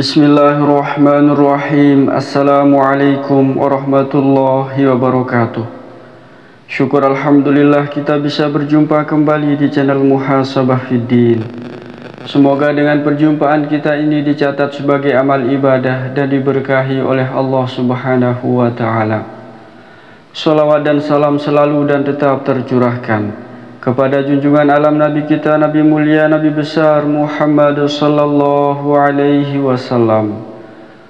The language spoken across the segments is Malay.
Bismillahirrahmanirrahim. Assalamualaikum warahmatullahi wabarakatuh. Syukur Alhamdulillah kita bisa berjumpa kembali di channel Muhasabah Fiddin. Semoga dengan perjumpaan kita ini dicatat sebagai amal ibadah dan diberkahi oleh Allah Subhanahu wa ta'ala. Salawat dan salam selalu dan tetap tercurahkan kepada junjungan alam Nabi kita, Nabi mulia, Nabi besar Muhammad sallallahu alaihi wasallam.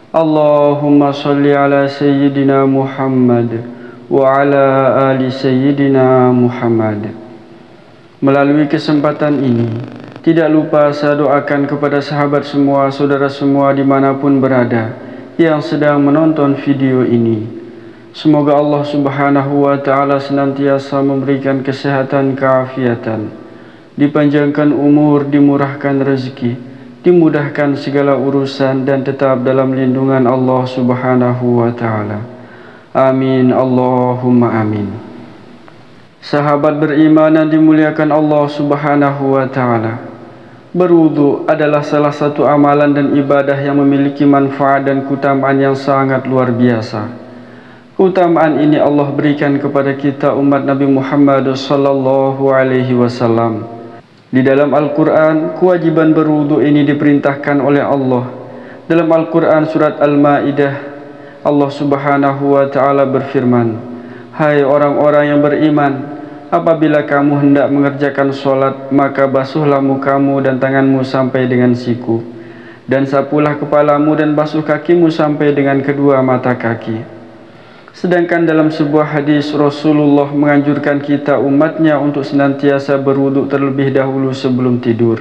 Allahumma salli ala Sayyidina Muhammad wa ala ali Sayyidina Muhammad. Melalui kesempatan ini, tidak lupa saya doakan kepada sahabat semua, saudara semua dimanapun berada yang sedang menonton video ini. Semoga Allah Subhanahu wa ta'ala senantiasa memberikan kesehatan, keafiatan, dipanjangkan umur, dimurahkan rezeki, dimudahkan segala urusan dan tetap dalam lindungan Allah Subhanahu wa ta'ala. Amin Allahumma amin. Sahabat beriman yang dimuliakan Allah Subhanahu wa ta'ala, berwudu adalah salah satu amalan dan ibadah yang memiliki manfaat dan keutamaan yang sangat luar biasa. Keutamaan ini Allah berikan kepada kita umat Nabi Muhammad sallallahu alaihi wasallam. Di dalam Al-Quran, kewajiban berwudu ini diperintahkan oleh Allah. Dalam Al-Quran surat Al-Ma'idah, Allah Subhanahu wa ta'ala berfirman, "Hai orang-orang yang beriman, apabila kamu hendak mengerjakan sholat, maka basuhlah mukamu dan tanganmu sampai dengan siku, dan sapulah kepalamu dan basuh kakimu sampai dengan kedua mata kaki." Sedangkan dalam sebuah hadis, Rasulullah menganjurkan kita umatnya untuk senantiasa berwudu terlebih dahulu sebelum tidur.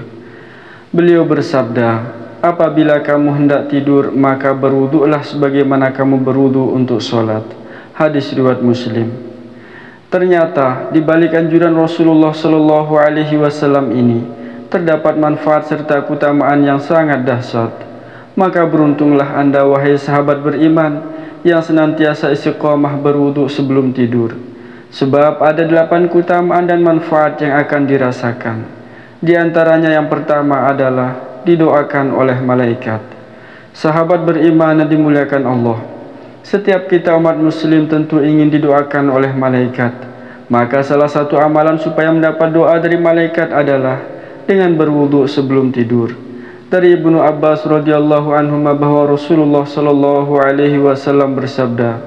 Beliau bersabda, "Apabila kamu hendak tidur, maka berwudulah sebagaimana kamu berwudu untuk sholat." Hadis riwayat Muslim. Ternyata di balik anjuran Rasulullah Shallallahu Alaihi Wasallam ini terdapat manfaat serta keutamaan yang sangat dahsyat. Maka beruntunglah anda wahai sahabat beriman yang senantiasa istiqomah berwudu sebelum tidur, sebab ada 8 keutamaan dan manfaat yang akan dirasakan. Di antaranya yang pertama adalah didoakan oleh malaikat. Sahabat beriman yang dimuliakan Allah, setiap kita umat muslim tentu ingin didoakan oleh malaikat. Maka salah satu amalan supaya mendapat doa dari malaikat adalah dengan berwudu sebelum tidur. Dari Ibnu Abbas radhiyallahu anhu bahwa Rasulullah sallallahu alaihi wasallam bersabda,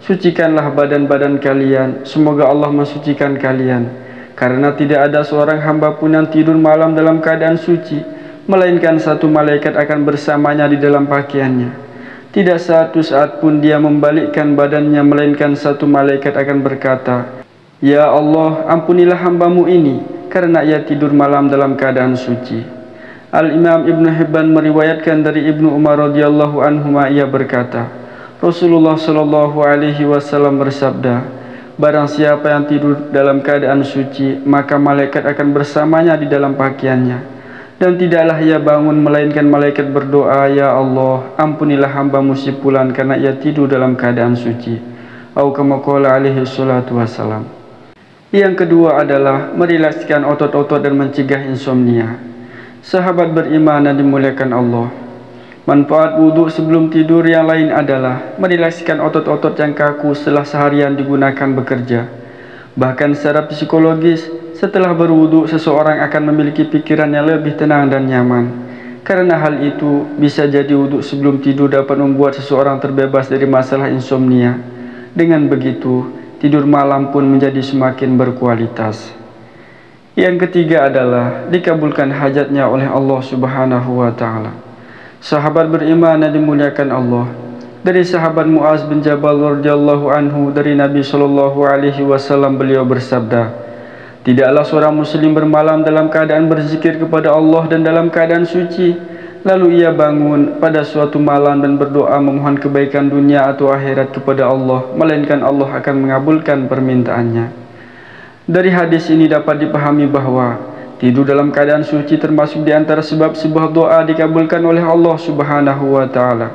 "Sucikanlah badan-badan kalian, semoga Allah mensucikan kalian, karena tidak ada seorang hamba pun yang tidur malam dalam keadaan suci, melainkan satu malaikat akan bersamanya di dalam pakaiannya. Tidak satu saat pun dia membalikkan badannya, melainkan satu malaikat akan berkata, 'Ya Allah, ampunilah hambamu ini, karena ia tidur malam dalam keadaan suci.'" Al-Imam Ibn Hibban meriwayatkan dari Ibnu Umar radhiyallahu anhu, ia berkata, Rasulullah sallallahu alaihi wasallam bersabda, "Barang siapa yang tidur dalam keadaan suci, maka malaikat akan bersamanya di dalam pakaiannya. Dan tidaklah ia bangun melainkan malaikat berdoa, 'Ya Allah, ampunilah hambamu si fulan karena ia tidur dalam keadaan suci.'" Atau kama qala alaihi salatu wassalam. Yang kedua adalah merilekskan otot-otot dan mencegah insomnia. Sahabat beriman yang dimuliakan Allah, manfaat wudhu sebelum tidur yang lain adalah merilekskan otot-otot yang kaku setelah seharian digunakan bekerja. Bahkan secara psikologis, setelah berwudhu seseorang akan memiliki pikiran yang lebih tenang dan nyaman. Karena hal itu bisa jadi wudhu sebelum tidur dapat membuat seseorang terbebas dari masalah insomnia. Dengan begitu, tidur malam pun menjadi semakin berkualitas. Yang ketiga adalah dikabulkan hajatnya oleh Allah Subhanahu wa ta'ala. Sahabat beriman yang dimuliakan Allah, dari sahabat Muaz bin Jabal radhiyallahu anhu dari Nabi sallallahu alaihi wasallam, beliau bersabda, "Tidaklah seorang muslim bermalam dalam keadaan berzikir kepada Allah dan dalam keadaan suci, lalu ia bangun pada suatu malam dan berdoa memohon kebaikan dunia atau akhirat kepada Allah, melainkan Allah akan mengabulkan permintaannya." Dari hadis ini dapat dipahami bahwa tidur dalam keadaan suci termasuk di antara sebab sebuah doa dikabulkan oleh Allah Subhanahu wa ta'ala.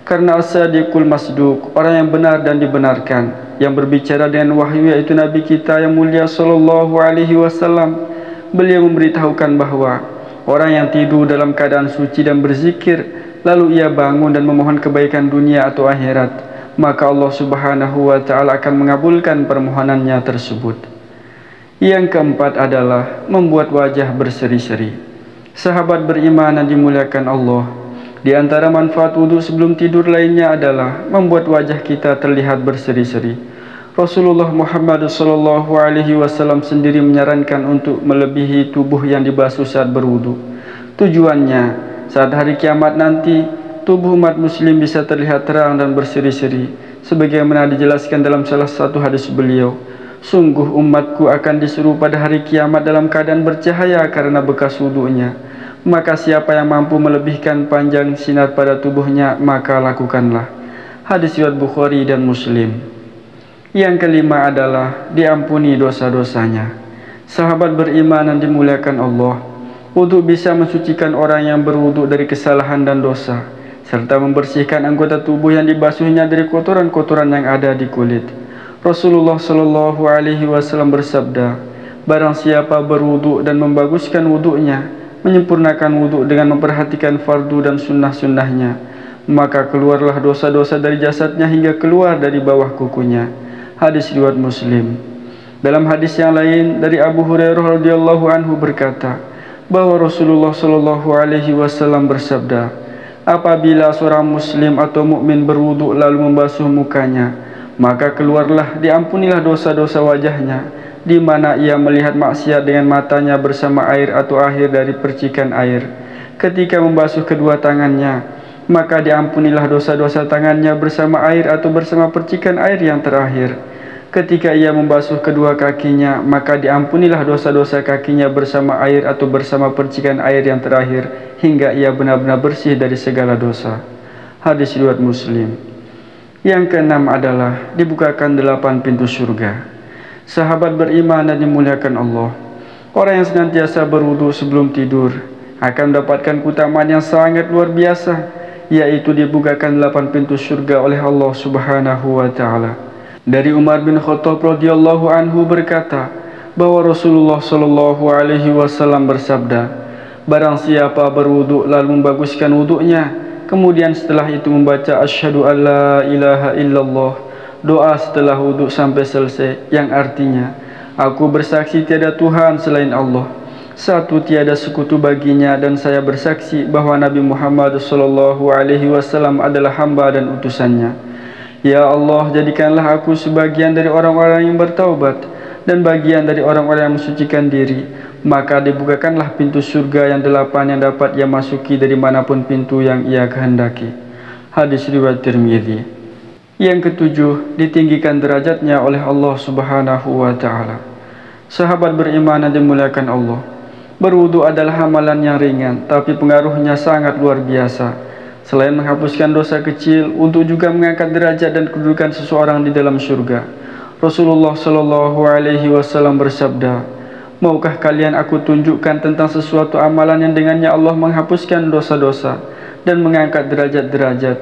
Karena as-sadiqul masduq, orang yang benar dan dibenarkan, yang berbicara dengan wahyu, yaitu Nabi kita yang mulia sallallahu alaihi wasallam, beliau memberitahukan bahwa orang yang tidur dalam keadaan suci dan berzikir lalu ia bangun dan memohon kebaikan dunia atau akhirat, maka Allah Subhanahu wa Ta'ala akan mengabulkan permohonannya tersebut. Yang keempat adalah membuat wajah berseri-seri. Sahabat beriman yang dimuliakan Allah, di antara manfaat wudhu sebelum tidur lainnya adalah membuat wajah kita terlihat berseri-seri. Rasulullah Muhammad SAW sendiri menyarankan untuk melebihi tubuh yang dibasuh saat berwudhu. Tujuannya, saat hari kiamat nanti, tubuh umat muslim bisa terlihat terang dan berseri-seri, sebagaimana dijelaskan dalam salah satu hadis beliau. Sungguh umatku akan disuruh pada hari kiamat dalam keadaan bercahaya karena bekas wudhunya. Maka siapa yang mampu melebihkan panjang sinar pada tubuhnya, maka lakukanlah. Hadis riwayat Bukhari dan Muslim. Yang kelima adalah diampuni dosa-dosanya. Sahabat beriman yang dimuliakan Allah, wudhu bisa mensucikan orang yang berwudhu dari kesalahan dan dosa, serta membersihkan anggota tubuh yang dibasuhnya dari kotoran-kotoran yang ada di kulit. Rasulullah SAW bersabda, barang siapa berwudhu dan membaguskan wudhunya, menyempurnakan wudhu dengan memperhatikan fardu dan sunnah-sunnahnya, maka keluarlah dosa-dosa dari jasadnya hingga keluar dari bawah kukunya. Hadis riwayat Muslim. Dalam hadis yang lain dari Abu Hurairah radhiyallahu anhu berkata bahwa Rasulullah SAW bersabda, apabila seorang muslim atau mukmin berwudhu lalu membasuh mukanya, maka keluarlah diampunilah dosa-dosa wajahnya, di mana ia melihat maksiat dengan matanya bersama air atau akhir dari percikan air. Ketika membasuh kedua tangannya, maka diampunilah dosa-dosa tangannya bersama air atau bersama percikan air yang terakhir. Ketika ia membasuh kedua kakinya, maka diampunilah dosa-dosa kakinya bersama air atau bersama percikan air yang terakhir, hingga ia benar-benar bersih dari segala dosa. Hadis riwayat Muslim. Yang keenam adalah dibukakan 8 pintu surga. Sahabat beriman dan dimuliakan Allah, orang yang senantiasa berwudu sebelum tidur akan mendapatkan keutamaan yang sangat luar biasa, yaitu dibukakan 8 pintu surga oleh Allah Subhanahu wa Ta'ala. Dari Umar bin Khattab radhiyallahu anhu berkata bahwa Rasulullah SAW bersabda, barang siapa berwudu lalu membaguskan wudunya, kemudian setelah itu membaca asyhadu alla ilaha illallah, doa setelah wudhu sampai selesai, yang artinya, aku bersaksi tiada Tuhan selain Allah, satu tiada sekutu baginya, dan saya bersaksi bahwa Nabi Muhammad SAW adalah hamba dan utusannya. Ya Allah, jadikanlah aku sebagian dari orang-orang yang bertaubat dan bagian dari orang-orang yang mensucikan diri. Maka dibukakanlah pintu surga yang 8 yang dapat ia masuki dari manapun pintu yang ia kehendaki. Hadis riwayat Tirmidzi. Yang ketujuh, ditinggikan derajatnya oleh Allah Subhanahu wa Ta'ala. Sahabat beriman yang dimuliakan Allah, berwudu adalah amalan yang ringan, tapi pengaruhnya sangat luar biasa. Selain menghapuskan dosa kecil, untuk juga mengangkat derajat dan kedudukan seseorang di dalam surga. Rasulullah SAW bersabda, maukah kalian aku tunjukkan tentang sesuatu amalan yang dengannya Allah menghapuskan dosa-dosa dan mengangkat derajat-derajat?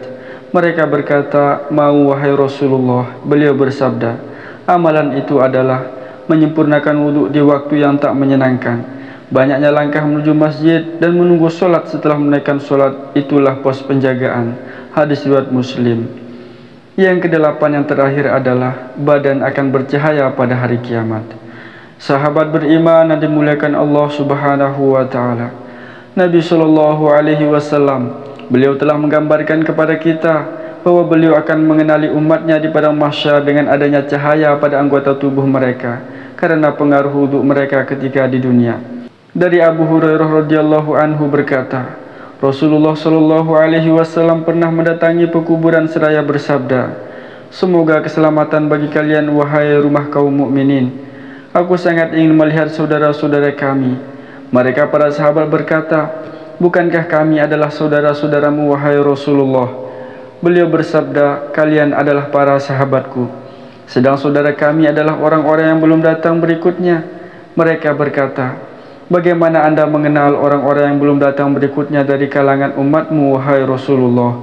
Mereka berkata, mau wahai Rasulullah. Beliau bersabda, amalan itu adalah menyempurnakan wudhu di waktu yang tak menyenangkan, banyaknya langkah menuju masjid, dan menunggu solat setelah menaikkan solat, itulah pos penjagaan. Hadis riwayat Muslim. Yang kedelapan yang terakhir adalah badan akan bercahaya pada hari kiamat. Sahabat beriman yang dimuliakan Allah Subhanahu wa Ta'ala, Nabi SAW, beliau telah menggambarkan kepada kita bahwa beliau akan mengenali umatnya di padang mahsyar dengan adanya cahaya pada anggota tubuh mereka karena pengaruh wudhu mereka ketika di dunia. Dari Abu Hurairah radhiyallahu anhu berkata, Rasulullah SAW pernah mendatangi pekuburan seraya bersabda, semoga keselamatan bagi kalian wahai rumah kaum mukminin. Aku sangat ingin melihat saudara-saudara kami. Mereka para sahabat berkata, bukankah kami adalah saudara-saudaramu wahai Rasulullah? Beliau bersabda, kalian adalah para sahabatku, sedang saudara kami adalah orang-orang yang belum datang berikutnya. Mereka berkata, bagaimana anda mengenal orang-orang yang belum datang berikutnya dari kalangan umatmu wahai Rasulullah?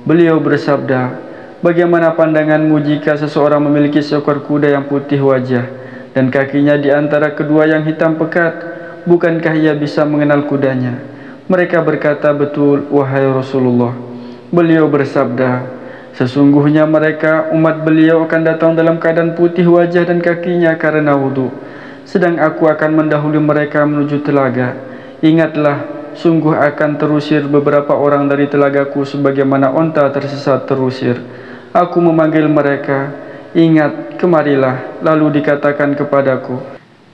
Beliau bersabda, bagaimana pandanganmu jika seseorang memiliki seekor kuda yang putih wajah dan kakinya di antara kedua yang hitam pekat? Bukankah ia bisa mengenal kudanya? Mereka berkata, betul, wahai Rasulullah. Beliau bersabda, sesungguhnya mereka, umat beliau akan datang dalam keadaan putih wajah dan kakinya karena wudhu, sedang aku akan mendahului mereka menuju telaga. Ingatlah, sungguh akan terusir beberapa orang dari telagaku sebagaimana onta tersesat terusir. Aku memanggil mereka, ingat, kemarilah. Lalu dikatakan kepadaku,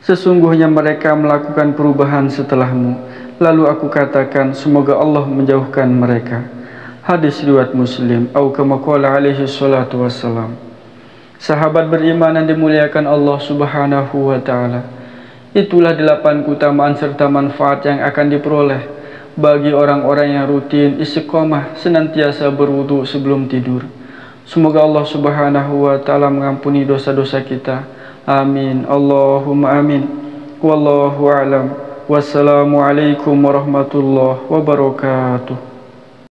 sesungguhnya mereka melakukan perubahan setelahmu. Lalu aku katakan, semoga Allah menjauhkan mereka. Hadis riwayat Muslim. Atau kama qala alaihi salatu wassalam. Sahabat beriman yang dimuliakan Allah Subhanahu wa ta'ala, itulah 8 keutamaan serta manfaat yang akan diperoleh bagi orang-orang yang rutin istiqomah senantiasa berwudu sebelum tidur. Semoga Allah Subhanahu wa ta'ala mengampuni dosa-dosa kita. Amin. Allahumma amin. Wallahu a'lam. Wassalamualaikum warahmatullahi wabarakatuh.